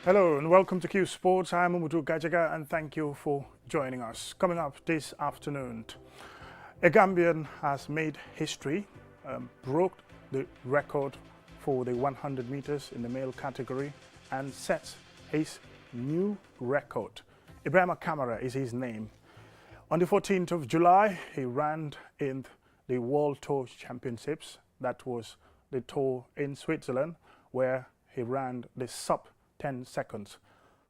Hello and welcome to Qsports. I'm Umutu Gajaga and thank you for joining us. Coming up this afternoon, a Gambian has made history, broke the record for the 100 meters in the male category and sets his new record. Ibrahim Kamara is his name. On the 14th of July, he ran in the World Tour Championships. That was the tour in Switzerland, where he ran the sub 10 seconds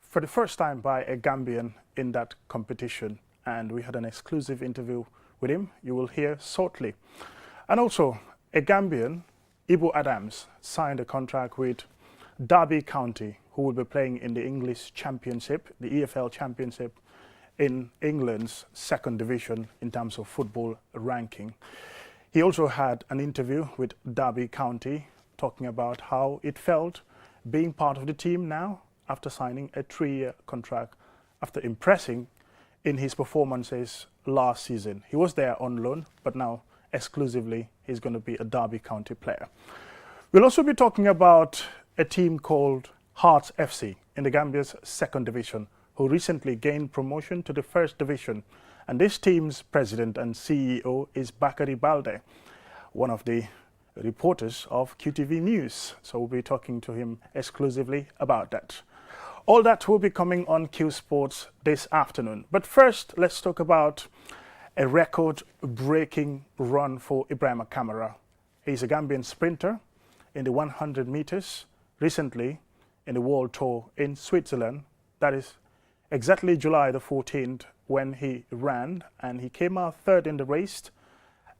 for the first time by a Gambian in that competition. And we had an exclusive interview with him. You will hear shortly. And also, a Gambian, Ibu Adams, signed a contract with Derby County, who will be playing in the English Championship, the EFL Championship, in England's second division in terms of football ranking. He also had an interview with Derby County talking about how it felt being part of the team now after signing a 3-year contract after impressing in his performances last season. He was there on loan, but now exclusively he's going to be a Derby County player. We'll also be talking about a team called Hearts FC in the Gambia's second division, who recently gained promotion to the first division. And this team's president and CEO is Bakary Balde, one of the reporters of QTV News. So we'll be talking to him exclusively about that. All that will be coming on Q Sports this afternoon. But first, let's talk about a record-breaking run for Ibrahim Kamara. He's a Gambian sprinter in the 100 meters, recently in the World Tour in Switzerland. That is exactly July the 14th when he ran, and he came out third in the race,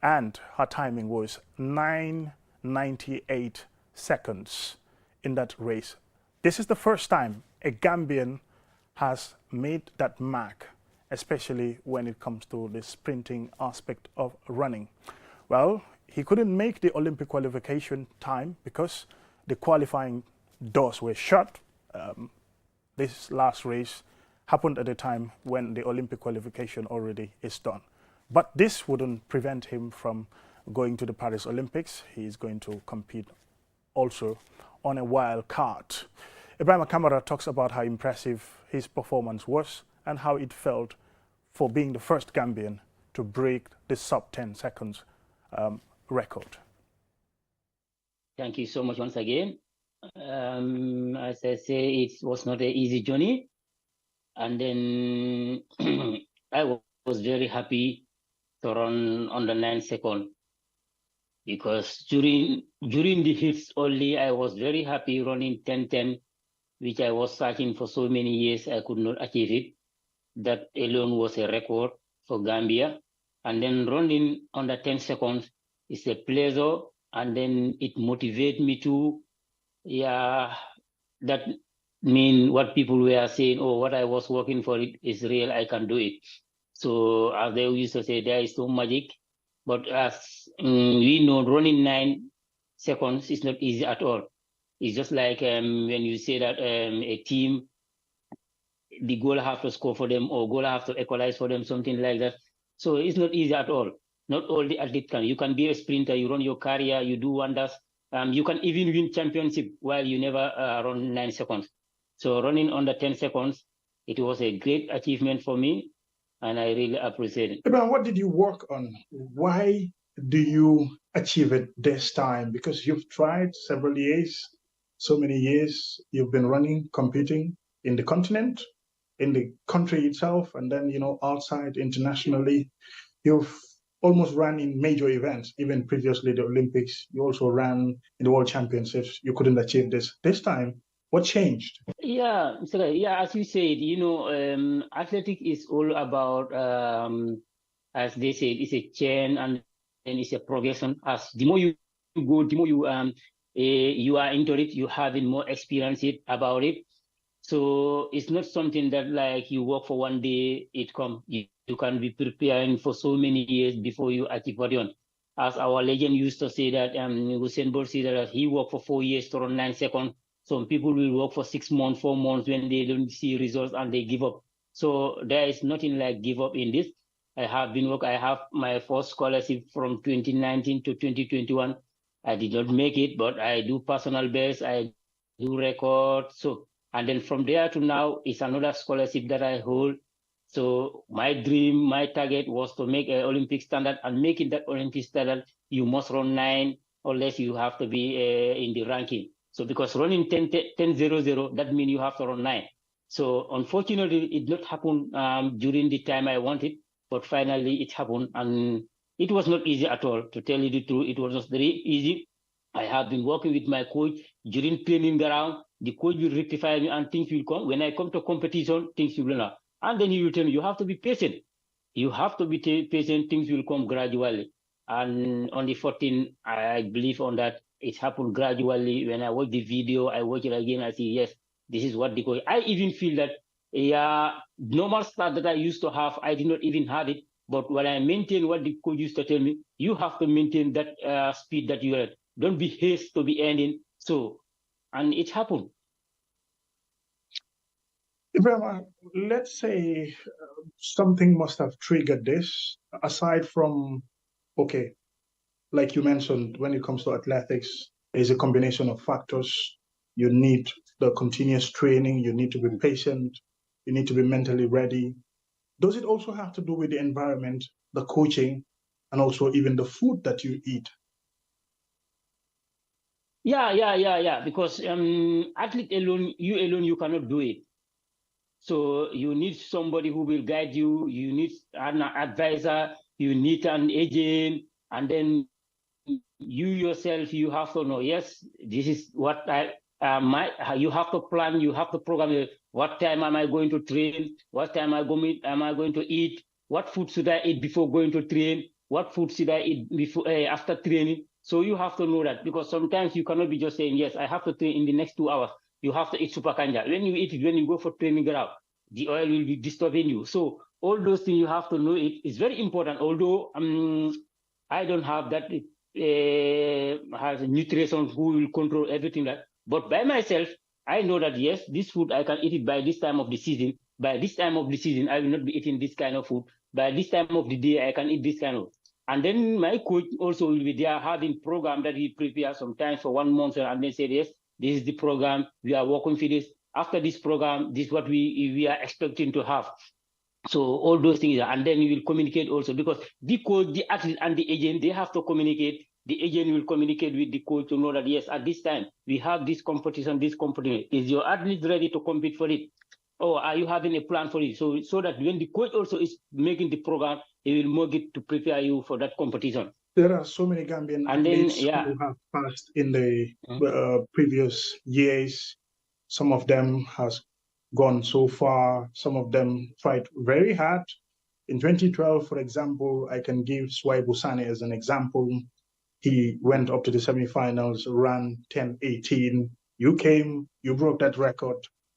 and her timing was 9:98 seconds in that race. This is the first time a Gambian has made that mark, especially when it comes to the sprinting aspect of running. Well, he couldn't make the Olympic qualification time because the qualifying doors were shut. This last race happened at a time when the Olympic qualification already is done. But this wouldn't prevent him from going to the Paris Olympics. He's going to compete also on a wild card. Ibrahim Kamara talks about how impressive his performance was and how it felt for being the first Gambian to break the sub 10 seconds record. Thank you so much once again. As I say, it was not an easy journey. And then I was very happy to run on the 9 second, because during the hits only, I was very happy running 10:10, which I was searching for so many years. I could not achieve it. That alone was a record for Gambia. And then running under 10 seconds is a pleasure, and then it motivated me to, that mean what people were saying, oh, what I was working for it is real, I can do it. So as they used to say, there is no magic, but as we know, running 9 seconds is not easy at all. It's just like when you say that a team, the goal have to score for them or goal have to equalize for them, something like that. So it's not easy at all. Not all the athletes can. You can be a sprinter, you run your career, you do wonders. You can even win championship while you never run 9 seconds. So running under 10 seconds, it was a great achievement for me, and I really appreciate it. Ibrahim, what did you work on? Why do you achieve it this time? Because you've tried several years, so many years you've been running, competing in the continent, in the country itself, and then, outside internationally. You've almost ran in major events, even previously the Olympics. You also ran in the World Championships. You couldn't achieve this. This time, what changed? Yeah, as you said, athletic is all about, as they say, it's a chain and it's a progression. As the more you go, the more you are into it, you having more experience about it. So it's not something that like you work for one day, it comes. You can be preparing for so many years before you achieve what you want. As our legend used to say that, Usain Bolt said that he worked for 4 years to run 9 seconds. Some people will work for 6 months, 4 months when they don't see results and they give up. So there is nothing like give up in this. I have my first scholarship from 2019 to 2021. I did not make it, but I do personal best. I do record. So And then from there to now, it's another scholarship that I hold. So my dream, my target was to make an Olympic standard, and making that Olympic standard, you must run 9, or less you have to be in the ranking. So because running 10:00, that means you have to run 9. So unfortunately, it did not happen during the time I wanted, but finally it happened, and it was not easy at all. To tell you the truth, it was not very easy. I have been working with my coach during training ground. The coach will rectify me and things will come. When I come to competition, things will not. And then he will tell me, you have to be patient. You have to be patient. Things will come gradually. And on the 14th, I believe on that. It happened gradually. When I watch the video, I watch it again. I see, yes, this is what the coach. I even feel that, yeah, normal start that I used to have, I did not even have it. But when I maintain what the coach used to tell me, you have to maintain that speed that you are at. Don't be haste to be ending. So, and it happened. Ibrahim, let's say something must have triggered this, aside from, okay, like you mentioned, when it comes to athletics, there's a combination of factors. You need the continuous training, you need to be patient, you need to be mentally ready. Does it also have to do with the environment, the coaching, and also even the food that you eat? Yeah. Because athlete alone, you cannot do it. So you need somebody who will guide you. You need an advisor. You need an agent, and then you yourself, you have to know. Yes, this is what you have to plan. You have to program. What time am I going to train? What time am I going to eat? What food should I eat before going to train? What food should I eat before after training? So you have to know that, because sometimes you cannot be just saying, yes, I have to train in the next 2 hours. You have to eat super kanja. When you eat it, when you go for training ground, the oil will be disturbing you. So all those things you have to know. It is very important. Although I don't have that has nutrition who will control everything that. But by myself, I know that yes, this food I can eat it by this time of the season. By this time of the season, I will not be eating this kind of food. By this time of the day, I can eat this kind of. And then my coach also will be there having program that he prepares sometimes for 1 month, and then say, yes, this is the program, we are working for this. After this program, this is what we are expecting to have. So all those things, and then you will communicate also, because the coach, the athlete, and the agent, they have to communicate. The agent will communicate with the coach to know that, yes, at this time, we have this competition, this competition. Is your athlete ready to compete for it? Or are you having a plan for it? So that when the coach also is making the program, he will make it to prepare you for that competition. There are so many Gambian athletes who have passed in the previous years. Some of them has gone so far. Some of them fight very hard. In 2012, for example, I can give Swaibu Sane as an example. He went up to the semifinals, ran 10:18. You came, you broke that record.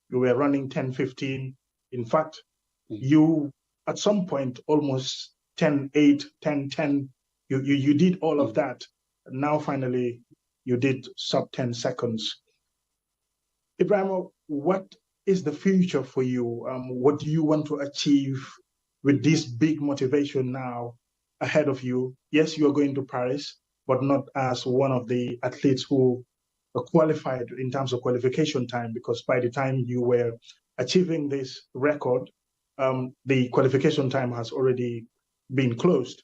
You were running 10:15. In fact, you at some point almost 10:8, 10:10. You did all of that. Now finally you did sub 10 seconds. Ibrahim, what is the future for you? What do you want to achieve with this big motivation now ahead of you? Yes, you are going to Paris, but not as one of the athletes who are qualified in terms of qualification time, because by the time you were achieving this record, the qualification time has already been closed.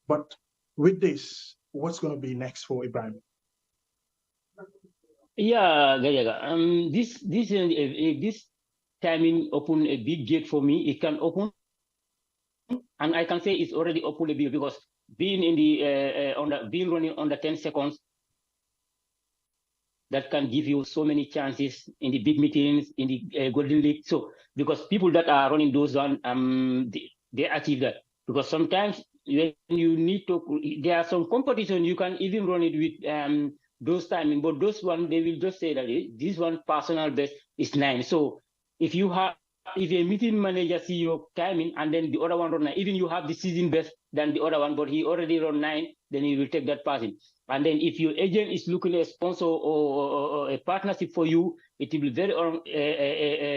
But with this, what's going to be next for Ibrahim? Yeah, this timing open a big gate for me. It can open, and I can say it's already opened a bit, because being in the being running under 10 seconds, that can give you so many chances in the big meetings, in the Golden League. So because people that are running those one, they achieve that. Because sometimes when you need to, there are some competition you can even run it with those timing, but those one they will just say that this one personal best is 9. So if you have, if a meeting manager see your timing and then the other one run 9, even you have the season best than the other one, but he already run 9, then he will take that person. And then if your agent is looking at a sponsor or a partnership for you, it will be very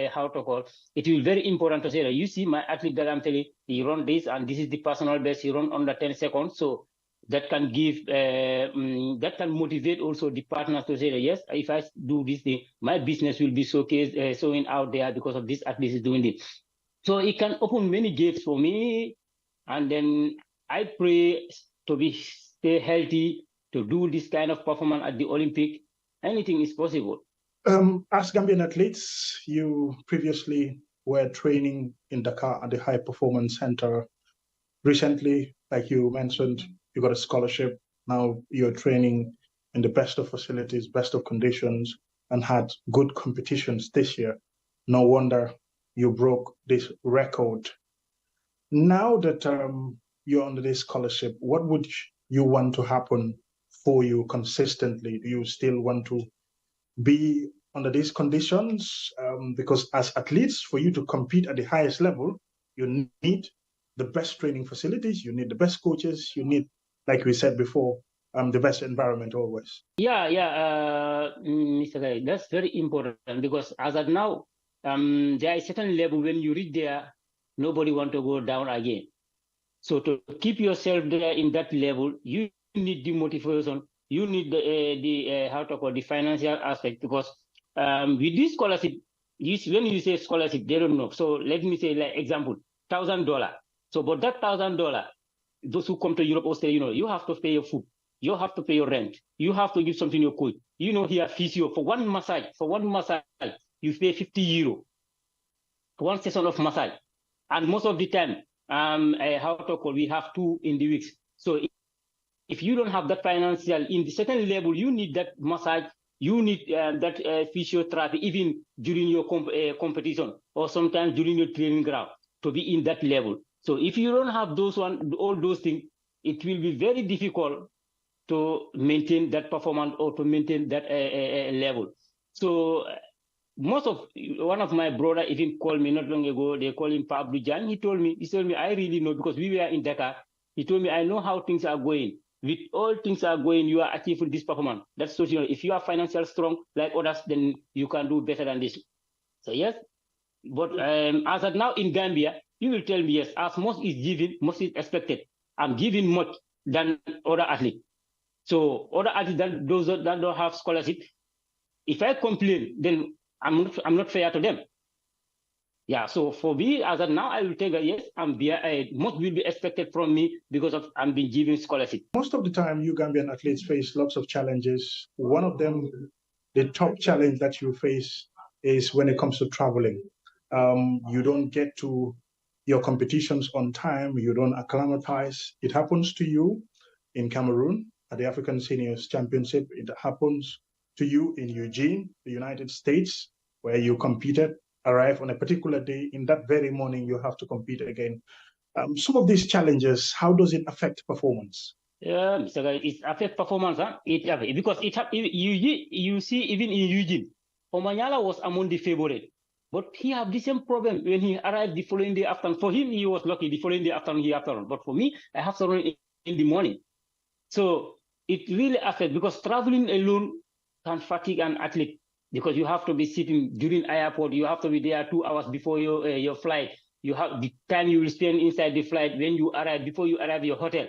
how to call. It will be very important to say that you see my athlete that I'm telling, he run this and this is the personal best. He run under 10 seconds. So that can give, that can motivate also the partners to say that, yes, if I do this thing, my business will be showcased, showing out there because of this athlete is doing this. So it can open many gates for me. And then I pray to stay healthy, to do this kind of performance at the Olympic. Anything is possible. As Gambian athletes, you previously were training in Dakar at the High Performance Center. Recently, like you mentioned, you got a scholarship. Now you're training in the best of facilities, best of conditions, and had good competitions this year. No wonder you broke this record. Now that you're under this scholarship, what would you want to happen for you consistently? Do you still want to be under these conditions? Because as athletes, for you to compete at the highest level, you need the best training facilities, you need the best coaches, you need, like we said before, the best environment always. Yeah, Mr. Guy, that's very important because as of now, there is a certain level when you reach there, nobody want to go down again. So to keep yourself there in that level, you need the motivation, you need the how to call the financial aspect, because with this scholarship, when you say scholarship, they don't know. So let me say, like example, $1,000. So but that $1,000, those who come to Europe or say, you have to pay your food, you have to pay your rent, you have to give something to your coach. Here physio for one massage, you pay €50 for one session of massage, and most of the time, how to call, we have 2 in the weeks. So if you don't have that financial in the certain level, you need that massage, you need that physiotherapy even during your competition or sometimes during your training ground to be in that level. So if you don't have all those things, it will be very difficult to maintain that performance or to maintain that level. So one of my brother even called me not long ago. They call him Pablo Jan. He told me, I really know, because we were in Dakar. He told me, I know how things are going. With all things are going, you are achieving this performance. That's so, if you are financially strong like others, then you can do better than this. So yes, but as of now in Gambia, you will tell me, yes, as much is given, much is expected. I'm giving much than other athletes. So other athletes that don't have scholarship, if I complain, then I'm not fair to them. Yeah, so for me, as of now, I will take yes, most will be expected from me because I'm being given scholarship. Most of the time, you Gambian athletes face lots of challenges. One of them, the top challenge that you face is when it comes to traveling. You don't get to your competitions on time, you don't acclimatize. It happens to you in Cameroon at the African Seniors Championship. It happens to you in Eugene, the United States, where you competed, arrive on a particular day. In that very morning, you have to compete again. Some of these challenges, how does it affect performance? Yeah, Mr. Guy, it affects performance, huh? Because you see, even in Eugene, Omanyala was among the favorite. But he had the same problem when he arrived the following day afternoon. For him, he was lucky the following day afternoon, he have to run. But for me, I have to run in the morning. So it really affects, because traveling alone can fatigue an athlete, because you have to be sitting during airport, you have to be there 2 hours before your flight. You have the time you will spend inside the flight when you arrive, before you arrive your hotel.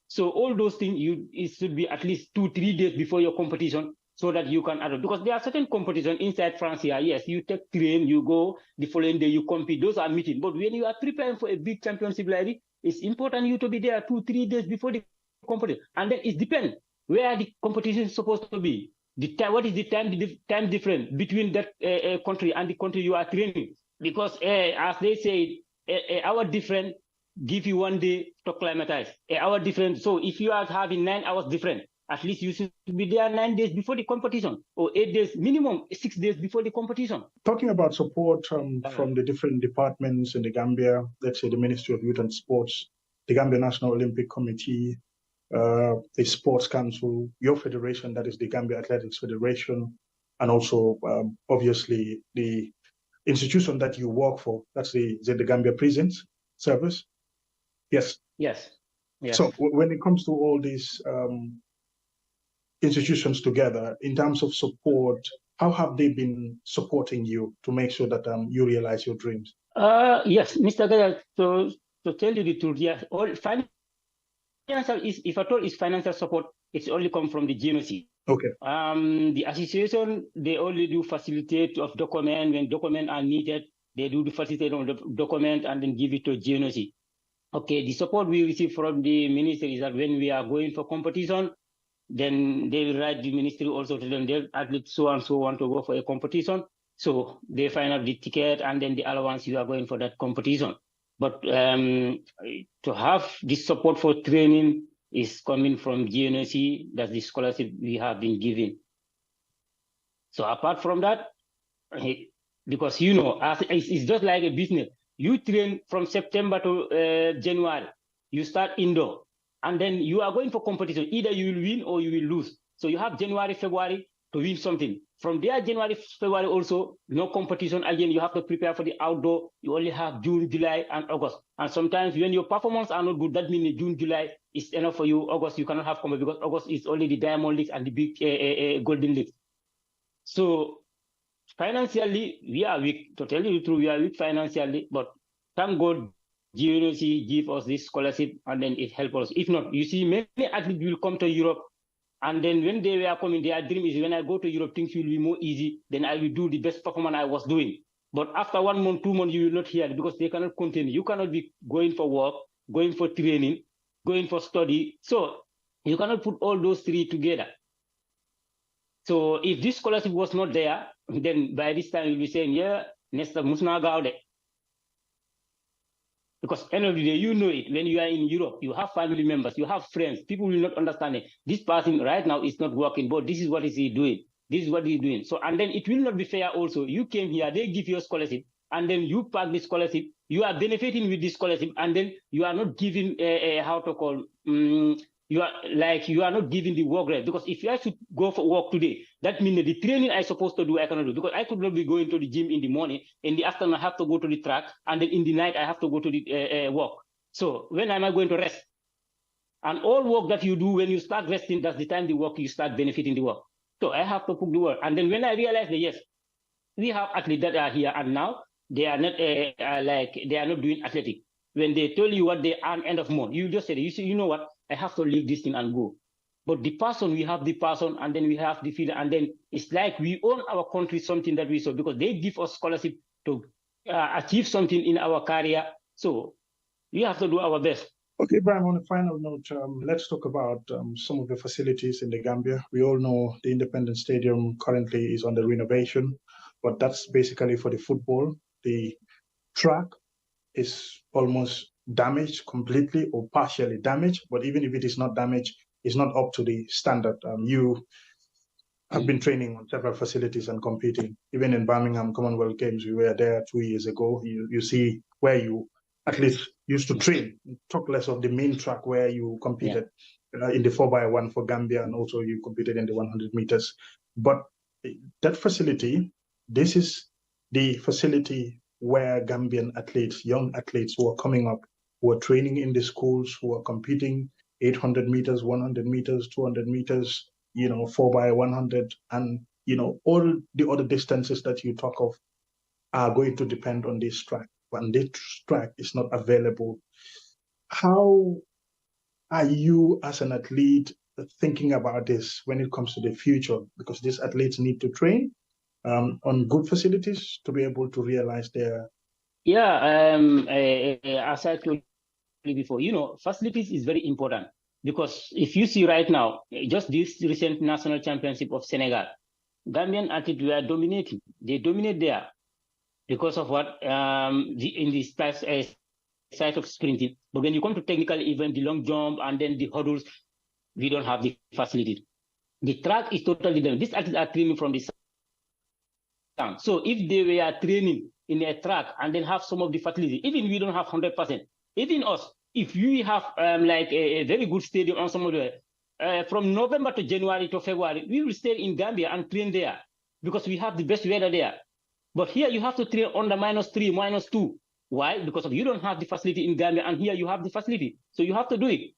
So all those things, it should be at least 2-3 days before your competition, so that you can adopt. Because there are certain competitions inside France here. Yes, you take train, you go, the following day you compete. Those are meetings. But when you are preparing for a big championship like this, it's important you to be there 2-3 days before the competition. And then it depends where the competition is supposed to be. What is the time difference between that country and the country you are training? Because as they say, our difference give you 1 day to acclimatize. Hour difference. So if you are having 9 hours different, at least you should be there 9 days before the competition, or 8 days, minimum 6 days before the competition. Talking about support from the different departments in the Gambia, let's say the Ministry of Youth and Sports, the Gambia National Olympic Committee, the Sports Council, your federation, that is the Gambia Athletics Federation, and also obviously the institution that you work for, that's the Gambia Prisons Service. Yes. Yes. So when it comes to all these institutions together, in terms of support, how have they been supporting you to make sure that you realize your dreams? Yes, Mr. Gaya, to tell you the truth, yes, all financial if at all, is financial support, it's only come from the GNOC. Okay. The association, they only do facilitate of document. When documents are needed, they do the facilitate of the document and then give it to GNOC. Okay, the support we receive from the ministry is that when we are going for competition, then they will write the ministry also to them, they athletes so and so want to go for a competition. So they find out the ticket and then the allowance you are going for that competition. But to have this support for training is coming from GNOC, that's the scholarship we have been given. So apart from that, because you know, it's just like a business. You train from September to January, you start indoor, and then you are going for competition. Either you will win or you will lose. So you have January, February to win something. From there, January, February also, no competition. Again, you have to prepare for the outdoor. You only have June, July, and August. And sometimes when your performance are not good, that means June, July is enough for you. August, you cannot have competition because August is only the Diamond League and the big Golden League. So financially, we are weak. To tell you the truth, we are weak financially, but thank God, GNOC give us this scholarship and then it helps us. If not, you see, many athletes will come to Europe, and then when they were coming, their dream is when I go to Europe, things will be more easy. Then I will do the best performance I was doing. But after 1 month, 2 months, you will not hear it because they cannot continue. You cannot be going for work, going for training, going for study. So you cannot put all those three together. So if this scholarship was not there, then by this time you'll be saying, yeah, Nesta Musna Gaude. Because end of the day, you know it. When you are in Europe, you have family members, you have friends. People will not understand it. This person right now is not working, but this is what is he doing. This is what he's doing. So, and then it will not be fair also. You came here, they give you a scholarship, and then you pack the scholarship. You are benefiting with this scholarship, and then you are not giving how to call, you are not giving the work rate. Because if I should go for work today, that means that the training I'm supposed to do, I cannot do. Because I could not be going to the gym in the morning, in the afternoon I have to go to the track, and then in the night I have to go to the work. So when am I going to rest? And all work that you do, when you start resting, that's the time the work, you start benefiting the work. So I have to put the work. And then when I realize that, yes, we have athletes that are here, and now they are not they are not doing athletic. When they tell you what they earn end of month, you just say, you know what, I have to leave this thing and go. But the person, we have the person, and then we have the field, and then it's like we own our country something that we saw, because they give us scholarship to achieve something in our career. So we have to do our best. Okay, Brian, on a final note, let's talk about some of the facilities in the Gambia. We all know the Independence Stadium currently is under renovation, but that's basically for the football. The track is almost damaged completely or partially damaged, but even if it is not damaged, it's not up to the standard. You have been training on several facilities and competing. Even in Birmingham Commonwealth Games, we were there 2 years ago. You see where you at least used to train, talk less of the main track where you competed in the 4x1 for Gambia, and also you competed in the 100 meters. But that facility, this is the facility where Gambian athletes, young athletes who are coming up, who are training in the schools, who are competing 800 meters, 100 meters, 200 meters, 4x100, and, all the other distances that you talk of are going to depend on this track. When this track is not available, how are you as an athlete thinking about this when it comes to the future? Because these athletes need to train on good facilities to be able to realize their... Yeah, as I told you before, facilities is very important, because if you see right now, just this recent national championship of Senegal, Gambian athletes were dominating. They dominate there because of what in this side of sprinting. But when you come to technical event, the long jump and then the hurdles, we don't have the facilities. The track is totally different. These athletes are training from the sun. So if they were training in a track and then have some of the facilities, even we don't have 100%. Even us, if we have a very good stadium on some of the from November to January to February, we will stay in Gambia and train there because we have the best weather there. But here you have to train under -3, -2. Why? Because you don't have the facility in Gambia, and here you have the facility. So you have to do it.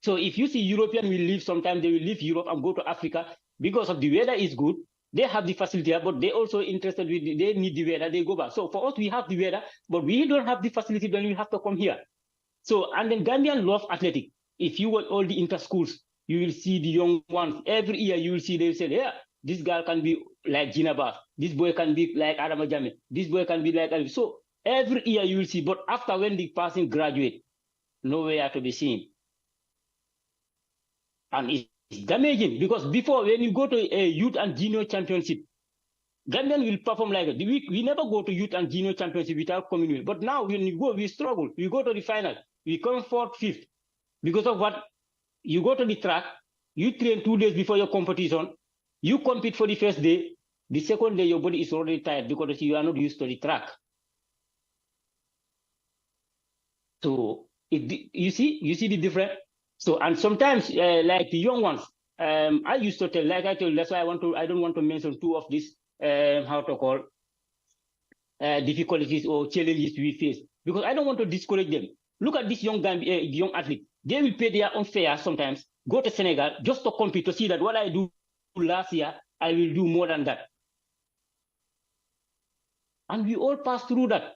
So if you see European will leave, sometimes they will leave Europe and go to Africa because of the weather is good. They have the facility, but they also interested with, they need the weather, they go back. So for us, we have the weather, but we don't have the facility, then we have to come here. So, and then Gambian love athletic. If you watch all the inter schools, you will see the young ones. Every year you will see they say, yeah, this girl can be like Gina Bass. This boy can be like Adama Jame. This boy can be like Alvi. So every year you will see, but after when the person graduate, nowhere to be seen. And it's damaging because before when you go to a youth and junior championship, Gambian will perform like that. We never go to youth and junior championship without community. But now when you go, we struggle. We go to the final. We come fourth, fifth. Because of what? You go to the track, you train 2 days before your competition, you compete for the first day, the second day your body is already tired because you are not used to the track. So you see the difference. So and sometimes like the young ones, I used to tell, like I told, that's why I don't want to mention two of these how to call difficulties or challenges we face because I don't want to discourage them. Look at this young athlete. They will pay their own fare sometimes, go to Senegal just to compete to see that what I do last year, I will do more than that. And we all pass through that.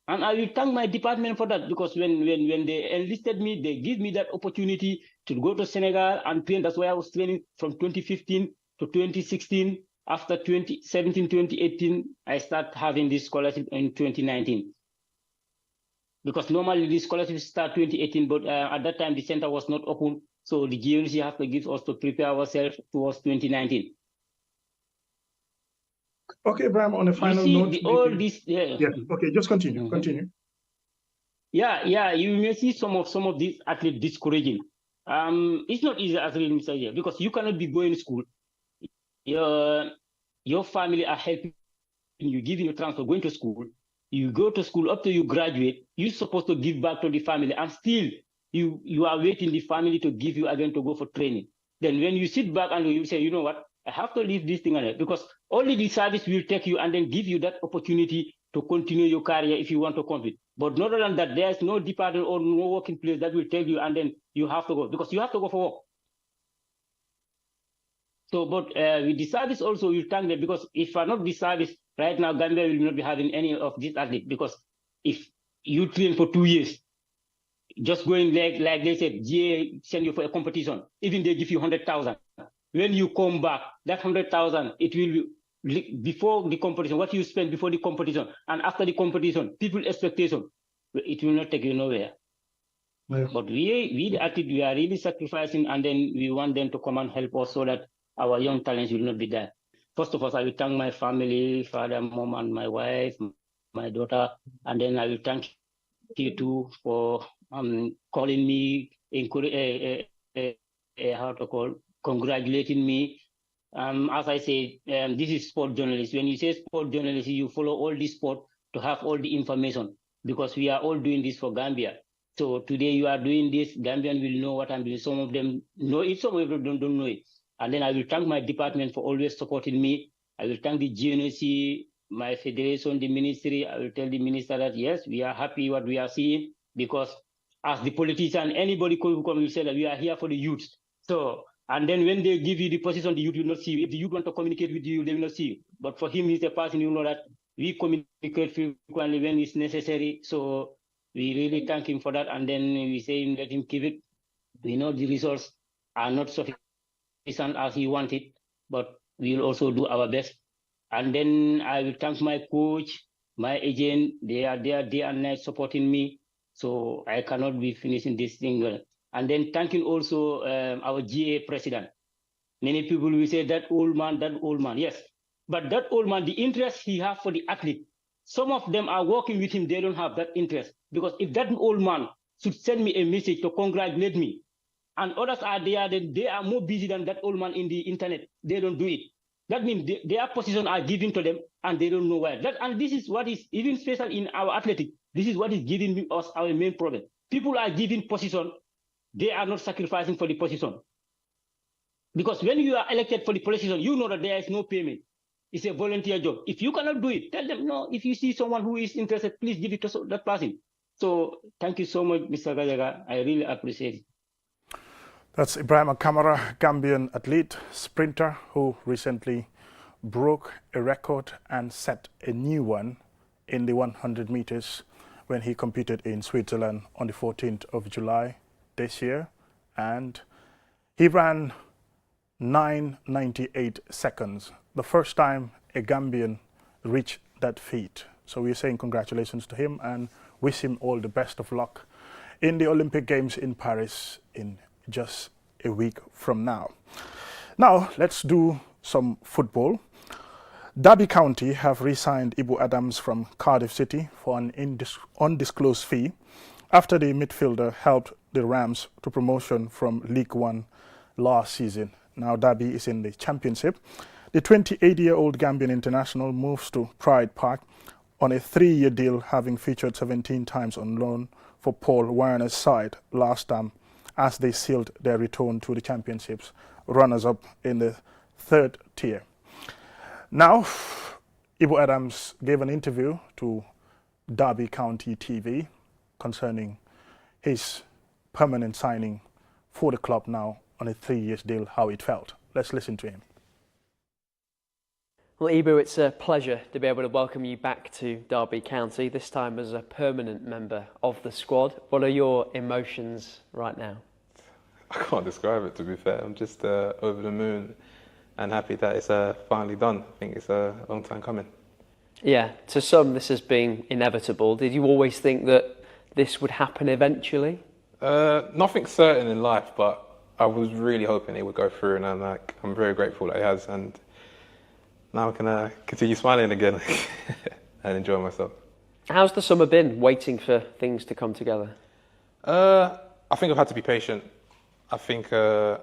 And I will thank my department for that because when they enlisted me, they give me that opportunity to go to Senegal and train. That's why I was training from 2015 to 2016. After 2017, 2018, I start having this scholarship in 2019. Because normally the scholarship start 2018, but at that time the center was not open. So the GNC have to give us to prepare ourselves towards 2019. Okay, Ibrahim, on a final note. Okay, just continue. Continue. Yeah, you may see some of these athletes discouraging. It's not easy as really Mr. Here because you cannot be going to school. Your family are helping you, giving you transfer, going to school. You go to school up to you graduate, you're supposed to give back to the family, and still you are waiting the family to give you again to go for training. Then when you sit back and you say, you know what, I have to leave this thing on because only the service will take you and then give you that opportunity to continue your career if you want to compete. But other than that, there's no department or no working place that will tell you and then you have to go because you have to go for work. So, but with the service also, we thank them because if not the service, right now, Gambia will not be having any of these athletes because if you train for 2 years, just going like they said, GA send you for a competition, even they give you 100,000. When you come back, that 100,000, it will be before the competition, what you spend before the competition, and after the competition, people's expectation, it will not take you nowhere. Yeah. But we the athletes, we are really sacrificing, and then we want them to come and help us so that our young talents will not be there. First of all, I will thank my family, father, mom, and my wife, my daughter, and then I will thank you too for calling me, congratulating me. As I say, this is sport journalist. When you say sport journalist, you follow all the sport to have all the information because we are all doing this for Gambia. So today you are doing this, Gambian will know what I'm doing. Some of them know it, some of them don't know it. And then I will thank my department for always supporting me. I will thank the GNC, my federation, the ministry. I will tell the minister that, yes, we are happy what we are seeing because as the politician, anybody who come will say that we are here for the youth. So, and then when they give you the position, the youth will not see you. If the youth want to communicate with you, they will not see you. But for him, he's a person, you know that we communicate frequently when it's necessary. So we really thank him for that. And then we say, let him keep it. We know the results are not sufficient as he wanted, but we will also do our best. And then I will thank my coach, my agent. They are there day and night supporting me. So I cannot be finishing this thing. And then thanking also our GA president. Many people will say that old man. Yes, but that old man, the interest he has for the athlete, some of them are working with him. They don't have that interest because if that old man should send me a message to congratulate me, and others are there, then they are more busy than that old man in the internet. They don't do it. That means their position are given to them and they don't know why. And this is what is even special in our athletic. This is what is giving us our main problem. People are given position. They are not sacrificing for the position. Because when you are elected for the position, you know that there is no payment. It's a volunteer job. If you cannot do it, tell them, no, if you see someone who is interested, please give it to that person. So thank you so much, Mr. Gajaga. I really appreciate it. That's Ibrahim Kamara, Gambian athlete, sprinter, who recently broke a record and set a new one in the 100 meters when he competed in Switzerland on the 14th of July this year, and he ran 9:98 seconds, the first time a Gambian reached that feat. So we're saying congratulations to him and wish him all the best of luck in the Olympic Games in Paris in just a week from now. Now, let's do some football. Derby County have re-signed Ibu Adams from Cardiff City for an undisclosed fee after the midfielder helped the Rams to promotion from League One last season. Now Derby is in the Championship. The 28-year-old Gambian international moves to Pride Park on a 3-year deal, having featured 17 times on loan for Paul Werner's side last time as they sealed their return to the Championships, runners-up in the 3rd tier. Now, Ibu Adams gave an interview to Derby County TV concerning his permanent signing for the club now on a 3-year deal, how it felt. Let's listen to him. Well, Ibu, it's a pleasure to be able to welcome you back to Derby County, this time as a permanent member of the squad. What are your emotions right now? I can't describe it, to be fair. I'm just over the moon and happy that it's finally done. I think it's a long time coming. Yeah, to some this has been inevitable. Did you always think that this would happen eventually? Nothing certain in life, but I was really hoping it would go through, and I'm very grateful that it has. And now I can continue smiling again and enjoy myself. How's the summer been, waiting for things to come together? I think I've had to be patient. I think I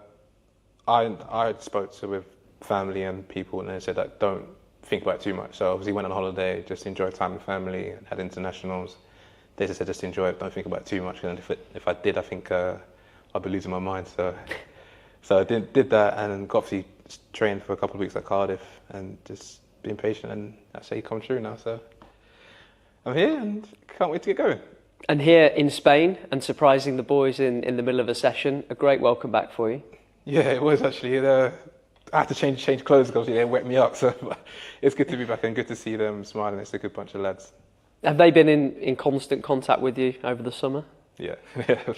spoke with family and people, and they said that don't think about it too much. So obviously went on holiday, just enjoy time with family, and had internationals. They just said just enjoy it, don't think about it too much. And if I did, I think I'd be losing my mind. So I did that, and obviously trained for a couple of weeks at Cardiff, and just being patient, and that's actually come true now. So I'm here and can't wait to get going. And here in Spain, and surprising the boys in the middle of a session, a great welcome back for you. Yeah, it was actually. I had to change clothes because they wet me up. So it's good to be back and good to see them smiling. It's a good bunch of lads. Have they been in constant contact with you over the summer? Yeah, and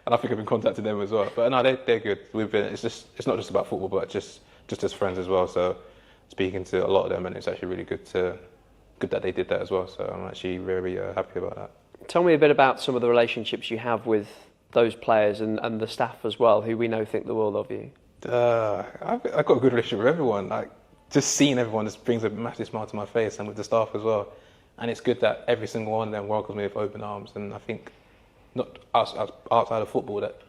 I think I've been contacting them as well. But no, they're good. It's not just about football, but just as friends as well. So speaking to a lot of them, and it's actually really good that they did that as well. So I'm actually very happy about that. Tell me a bit about some of the relationships you have with those players and the staff as well, who we know think the world of you. I've got a good relationship with everyone. Like, just seeing everyone just brings a massive smile to my face, and with the staff as well. And it's good that every single one of them welcomes me with open arms. And I think, not outside of football, that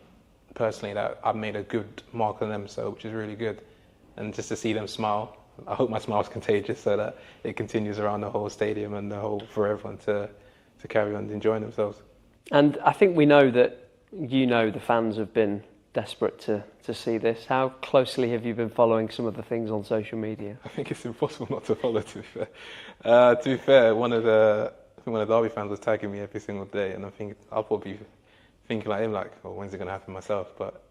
personally that I've made a good mark on them, so which is really good. And just to see them smile, I hope my smile is contagious, so that it continues around the whole stadium and for everyone to carry on enjoying themselves. And I think we know that the fans have been desperate to see this. How closely have you been following some of the things on social media? I think it's impossible not to follow, to be fair. To be fair, one of the Derby fans was tagging me every single day, and I think I'll probably be thinking like him, when's it going to happen myself? But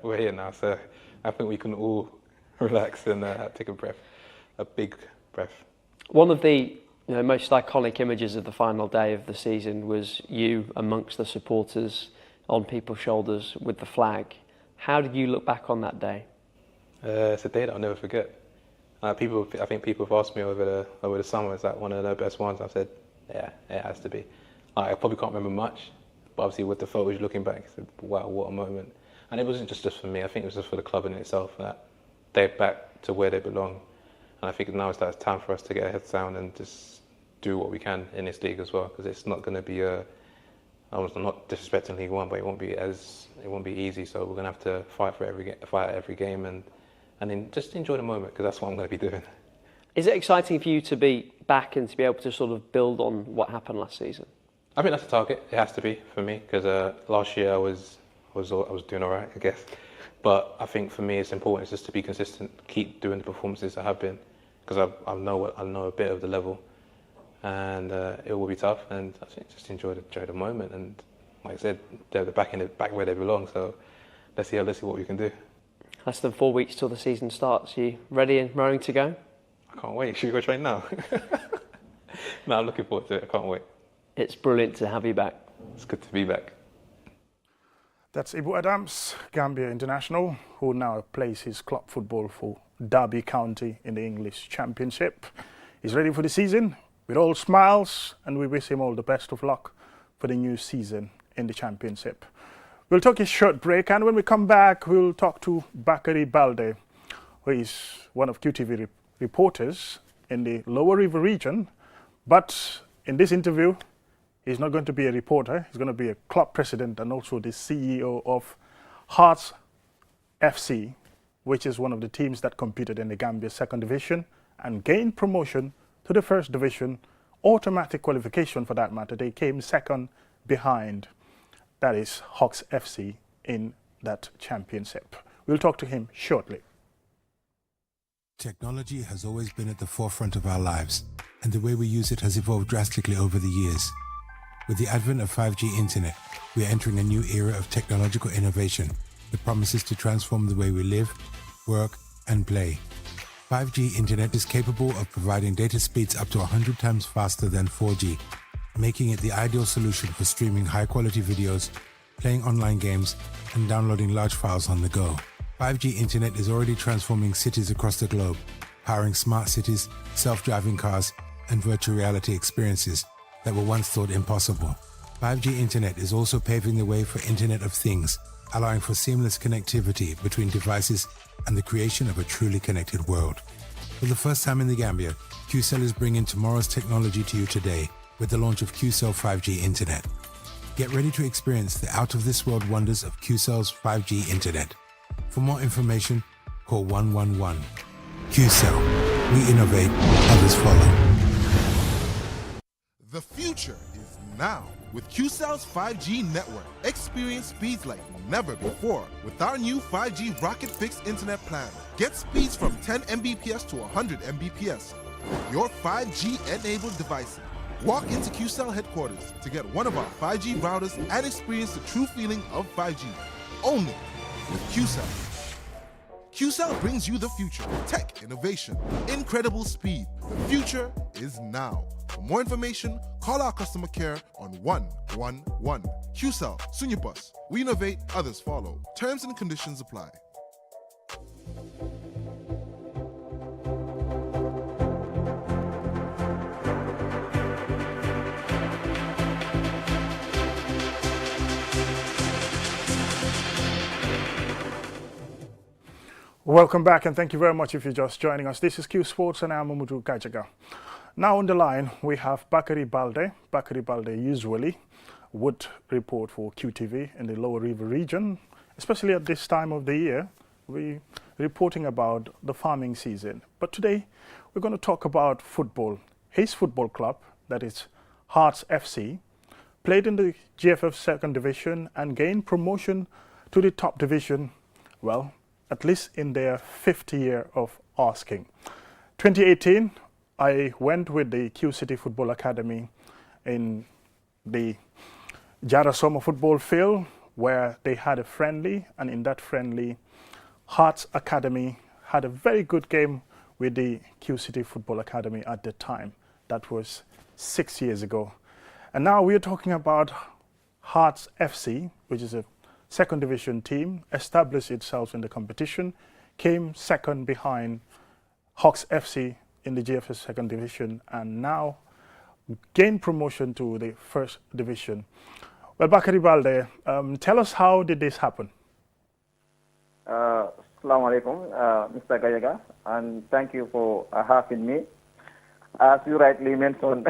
we're here now, so I think we can all relax and take a big breath. One of the most iconic images of the final day of the season was you amongst the supporters on people's shoulders with the flag. How did you look back on that day? It's a day that I'll never forget. I think people have asked me over the summer, is that one of the best ones? I've said, yeah, it has to be. I probably can't remember much, but obviously with the photos looking back, I said, wow, what a moment. And it wasn't just for me, I think it was just for the club in itself, that they're back to where they belong. And I think now it's time for us to get our heads down and just do what we can in this league as well, because it's not going to be I'm not disrespecting League One, but it won't be easy. So we're going to have to fight every game, and then just enjoy the moment, because that's what I'm going to be doing. Is it exciting for you to be back and to be able to sort of build on what happened last season? I think that's the target. It has to be for me, because last year I was doing all right, I guess. But I think for me it's important just to be consistent, keep doing the performances I have been, because I know a bit of the level, and it will be tough. And I think just enjoy the moment. And like I said, they're back where they belong. So let's see what we can do. Less than 4 weeks till the season starts. Are you ready and raring to go? I can't wait. Should we go train now? No, I'm looking forward to it. I can't wait. It's brilliant to have you back. It's good to be back. That's Ibu Adams, Gambia international, who now plays his club football for Derby County in the English Championship. He's ready for the season with all smiles, and we wish him all the best of luck for the new season in the Championship. We'll take a short break, and when we come back, we'll talk to Bakary Balde, who is one of QTV reporters in the Lower River region. But in this interview, he's not going to be a reporter. He's going to be a club president and also the CEO of Hearts FC, which is one of the teams that competed in the Gambia second division and gained promotion to the first division, automatic qualification for that matter. They came second behind, that is Hawks FC, in that championship. We'll talk to him shortly. Technology has always been at the forefront of our lives, and the way we use it has evolved drastically over the years. With the advent of 5G internet, we are entering a new era of technological innovation that promises to transform the way we live, work, and play. 5G internet is capable of providing data speeds up to 100 times faster than 4G, making it the ideal solution for streaming high-quality videos, playing online games, and downloading large files on the go. 5G internet is already transforming cities across the globe, powering smart cities, self-driving cars, and virtual reality experiences that were once thought impossible. 5G internet is also paving the way for Internet of Things, allowing for seamless connectivity between devices and the creation of a truly connected world. For the first time in the Gambia, QCell is bringing tomorrow's technology to you today with the launch of QCell 5G internet. Get ready to experience the out-of-this-world wonders of QCell's 5G internet. For more information, call 111. QCell. We innovate, others follow. The future is now with QCell's 5G network. Experience speeds like never before with our new 5G Rocket Fixed Internet plan. Get speeds from 10 Mbps to 100 Mbps. Your 5G-enabled devices. Walk into QCell headquarters to get one of our 5G routers and experience the true feeling of 5G. Only with QCell. QCell brings you the future. Tech, innovation, incredible speed. The future is now. For more information, call our customer care on 111. QCell, Sunyapus. We innovate, others follow. Terms and conditions apply. Welcome back, and thank you very much if you're just joining us. This is Qsports and I'm Mamadou Gajaga. Now on the line, we have Bakary Balde. Bakary Balde usually would report for QTV in the Lower River region, especially at this time of the year. We're reporting about the farming season. But today, we're going to talk about football. His football club, that is Hearts FC, played in the GFF second division and gained promotion to the top division, well, at least in their 5th year of asking. 2018, I went with the Q City Football Academy in the Jara Summer Football Field, where they had a friendly, and in that friendly, Hearts Academy had a very good game with the Q City Football Academy at the time. That was 6 years ago. And now we're talking about Hearts FC, which is a second division team, established itself in the competition, came second behind Hawks FC in the GFS second division, and now gained promotion to the first division. Well, Bakary Balde, tell us, how did this happen? Assalamu alaikum, Mr. Gayaga, and thank you for having me. As you rightly mentioned,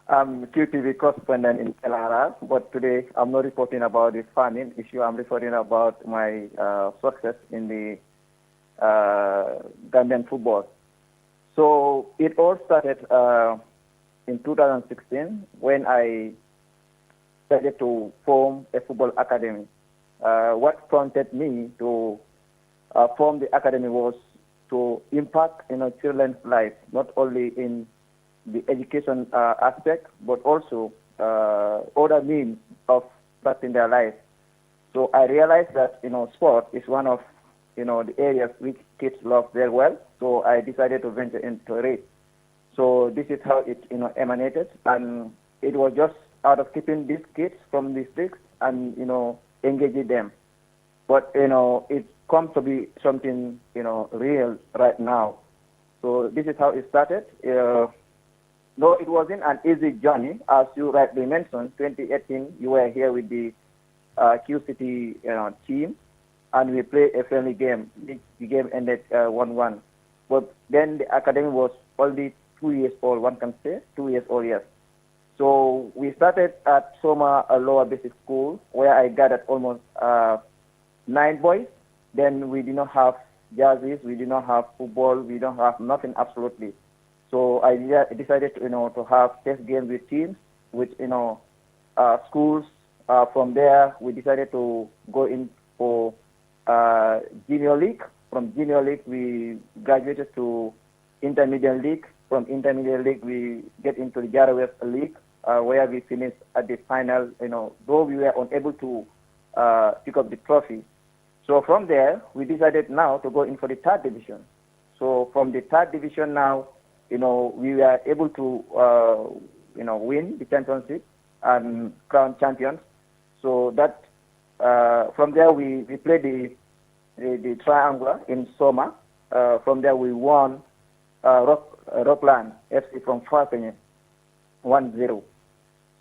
I'm QTV correspondent in LRR, but today I'm not reporting about the farming issue. I'm reporting about my success in the Gambian football. So it all started in 2016 when I decided to form a football academy. What prompted me to form the academy was to impact children's lives, not only in the education aspect, but also other means of starting their life. So I realized that sport is one of the areas which kids love very well. So I decided to venture into it. So this is how it emanated, and it was just out of keeping these kids from the sticks and, engaging them. But, it comes to be something, real right now. So this is how it started. No, it wasn't an easy journey. As you rightly mentioned, 2018, you were here with the Q City team, and we played a friendly game. The game ended 1-1. But then the academy was only 2 years old, one can say, 2 years old, yes. So we started at Soma, a lower basic school, where I gathered almost 9 boys. Then we did not have jerseys, we did not have football, we don't have nothing absolutely. So I decided to have test games with teams, with schools. From there, we decided to go in for junior league. From junior league, we graduated to intermediate league. From intermediate league, we get into the Jara West League, where we finished at the final. Though we were unable to pick up the trophy. So from there, we decided now to go in for the third division. So from the third division now, we were able to, win the championship and crown champions. So that from there we played the triangular in Soma. From there we won Rockland FC from Farpenye 1-0.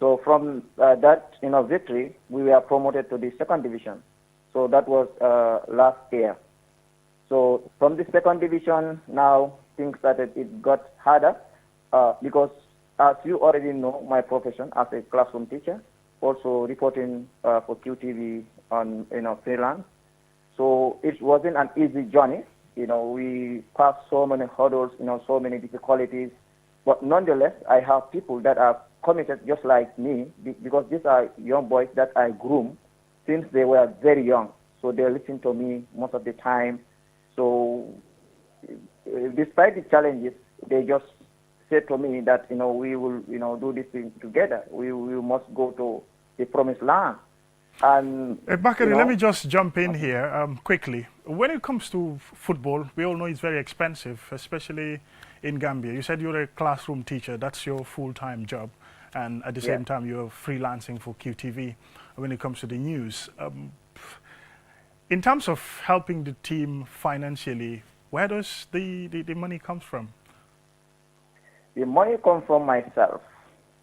So from that victory, we were promoted to the second division. So that was last year. So from the second division, now things started, it got harder because as you already know, my profession as a classroom teacher, also reporting for QTV on freelance. So it wasn't an easy journey. We passed so many hurdles, so many difficulties. But nonetheless, I have people that are committed just like me because these are young boys that I groom since they were very young. So they listen to me most of the time. So despite the challenges, they just said to me that, we will, do this thing together. We must go to the promised land. And Bakari, let me just jump in here quickly. When it comes to football, we all know it's very expensive, especially in Gambia. You said you're a classroom teacher. That's your full-time job. And at the same time, you're freelancing for QTV when it comes to the news. In terms of helping the team financially, where does the money come from? The money comes from myself.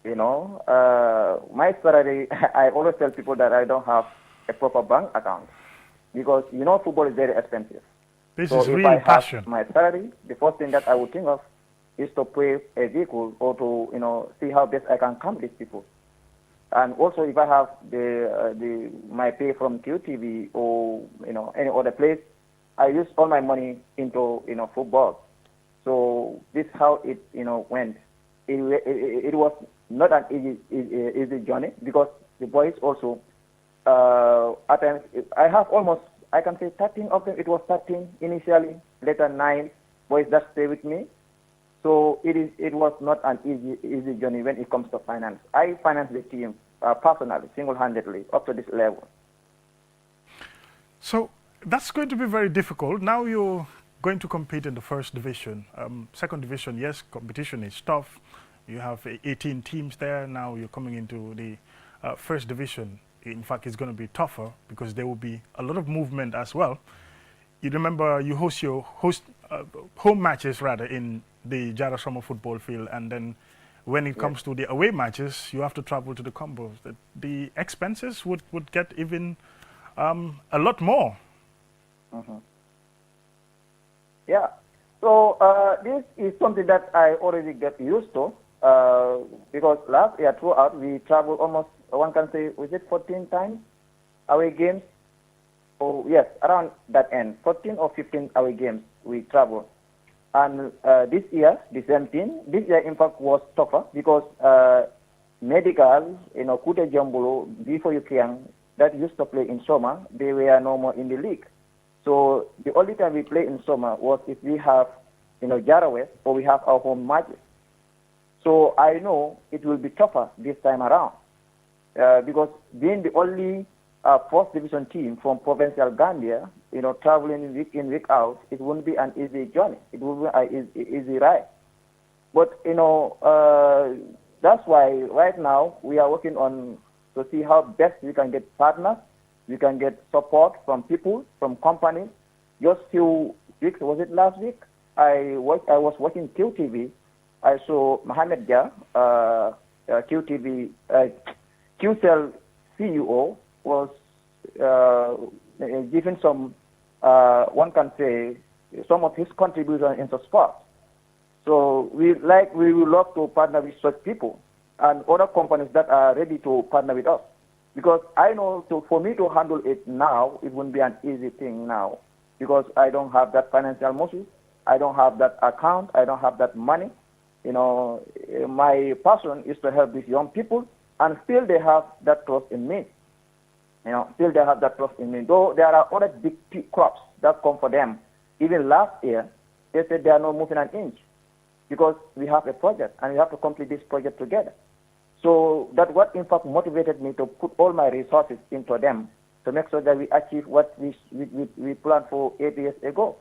My salary, I always tell people that I don't have a proper bank account because, football is very expensive. This so is if real I passion. Have my salary, the first thing that I would think of is to pay a vehicle or to, see how best I can come these people. And also, if I have my pay from QTV or any other place, I use all my money into football. So this is how it went. It was not an easy journey because the boys also at times I have almost, I can say 13 of them. It was 13 initially, later 9 boys that stay with me. So it was not an easy journey when it comes to finance. I finance the team personally, single-handedly, up to this level. So that's going to be very difficult. Now you're going to compete in the first division. Second division, yes, competition is tough. You have 18 teams there. Now you're coming into the first division. In fact, it's going to be tougher because there will be a lot of movement as well. You remember you host home matches rather in the Jara Summer football field, and then when it comes to the away matches, you have to travel to the combos. The expenses would get even a lot more. Mm-hmm. Yeah. So this is something that I already get used to because last year throughout we traveled almost, one can say, was it 14 times away games? Oh yes, around that end, 14 or 15 away games we traveled. And this year, the same thing. This year, in fact, was tougher because Medical, Kute Jambulo, before Yukiang, that used to play in Soma, they were no more in the league. So the only time we play in Soma was if we have, Jara West or we have our home matches. So I know it will be tougher this time around because being the only first division team from provincial Gambia, traveling week in, week out, it won't be an easy journey. It will be an easy ride. But, the that's why right now we are working on to see how best we can get partners, we can get support from people, from companies. Just few weeks, was it last week? I was watching QTV. I saw Mohamed Dia, QTV, QCell CEO was giving some, one can say, some of his contribution into sport. So we would love to partner with such people and other companies that are ready to partner with us. Because I know for me to handle it now, it wouldn't be an easy thing now. Because I don't have that financial muscle, I don't have that account, I don't have that money. You know, my passion is to help these young people, and still they have that trust in me. You know, still they have that trust in me. Though there are other big crops that come for them. Even last year, they said they are not moving an inch because we have a project and we have to complete this project together. So that's what in fact motivated me to put all my resources into them to make sure that we achieve what we planned for 8 years ago.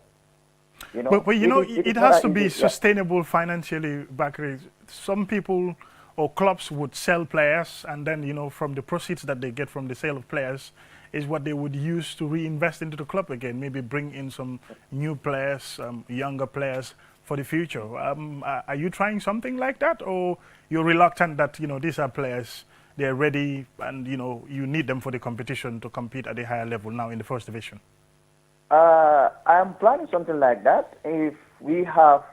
You know, but you know, it has to be sustainable financially, Bakri. Some people or clubs would sell players, and then, you know, from the proceeds that they get from the sale of players is what they would use to reinvest into the club again, maybe bring in some new players, younger players for the future. Are you trying something like that, or you're reluctant that, you know, these are players, they're ready, and, you know, you need them for the competition to compete at a higher level now in the first division? I'm planning something like that. If we have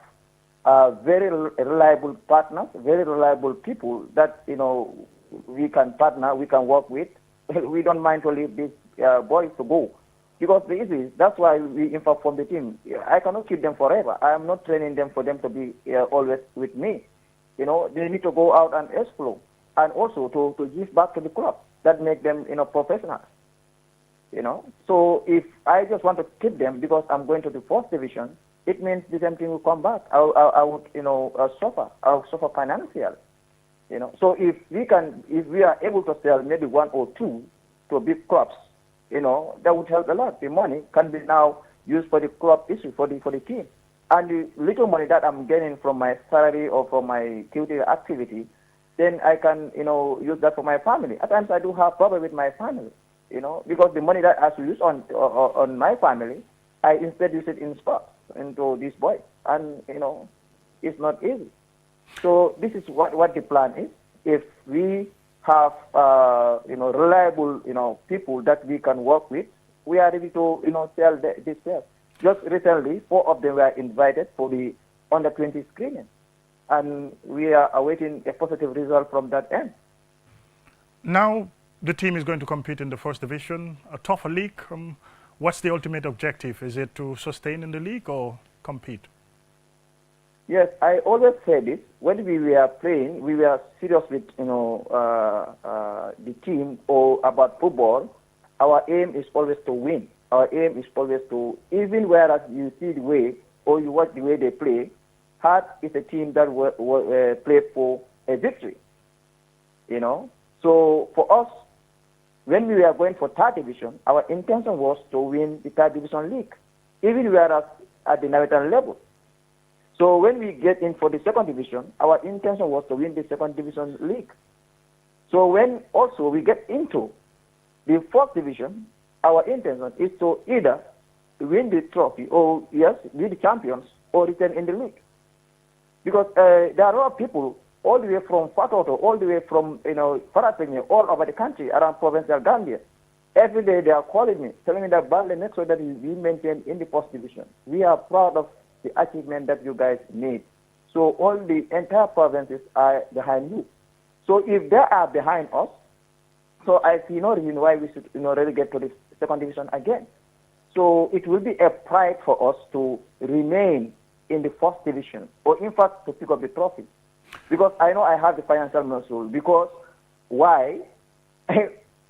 very reliable partners, very reliable people that, you know, we can partner, we can work with, we don't mind to leave these boys to go. Because the issue is, that's why we in fact form the team. I cannot keep them forever. I am not training them for them to be always with me. You know, they need to go out and explore, and also to give back to the club that make them, you know, professionals. You know, so if I just want to keep them because I'm going to the first division, it means the same thing will come back. I would, you know, suffer. I'll suffer financially. You know, so if we are able to sell maybe one or two to big clubs, you know, that would help a lot. The money can be now used for the club issue, for the team. And the little money that I'm getting from my salary or from my QT activity, then I can, you know, use that for my family. At times I do have problem with my family, you know, because the money that I have to use on my family, I instead use it in sports, into these boys. And, you know, it's not easy. So this is what the plan is. If we have, you know, reliable, you know, people that we can work with, we are ready to, you know, sell this sale. Just recently, 4 of them were invited for the under-20 screening. And we are awaiting a positive result from that end. Now, the team is going to compete in the first division, a tougher league. What's the ultimate objective? Is it to sustain in the league or compete? Yes, I always say this. When we were playing, we were serious with, you know, the team or about football. Our aim is always to win. Our aim is always to, even whereas you see the way or you watch the way they play, Heart is a team that play for a victory. You know, so for us, when we were going for third division, our intention was to win the third division league, even whereas at the national level. So when we get in for the second division, our intention was to win the second division league. So when also we get into the fourth division, our intention is to either win the trophy or, yes, be the champions or return in the league. Because there are a lot of people all the way from Fatoto, all the way from, you know, Farapenye, all over the country, around provincial Gambia. Every day they are calling me, telling me that Bale, make sure that we maintain in the first division. We are proud of the achievement that you guys made. So all the entire provinces are behind you. So if they are behind us, so I see no reason why we should, you know, really get to the second division again. So it will be a pride for us to remain in the first division, or in fact to pick up the trophy. Because I know I have the financial muscle. Because why?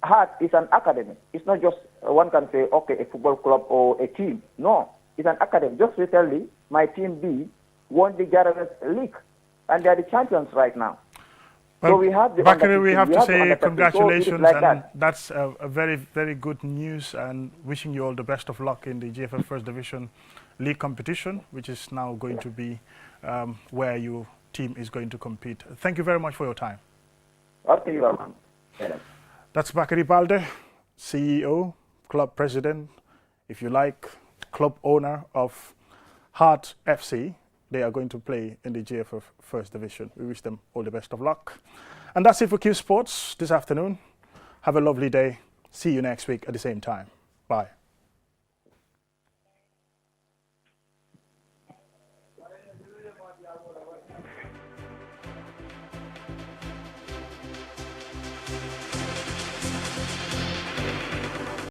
Heart is an academy. It's not just one can say, okay, a football club or a team. No, it's an academy. Just recently, my team B won the Garrett League, and they are the champions right now. Well, so we have the Bakary, we have to say congratulations, so like and that's a very, very good news, and wishing you all the best of luck in the GFF First Division League competition, which is now going to be where you team is going to compete. Thank you very much for your time. Okay, you're welcome. Yeah. That's Bakary Balde, CEO, club president, if you like, club owner of Heart FC. They are going to play in the GFF First Division. We wish them all the best of luck. And that's it for Qsports this afternoon. Have a lovely day. See you next week at the same time. Bye.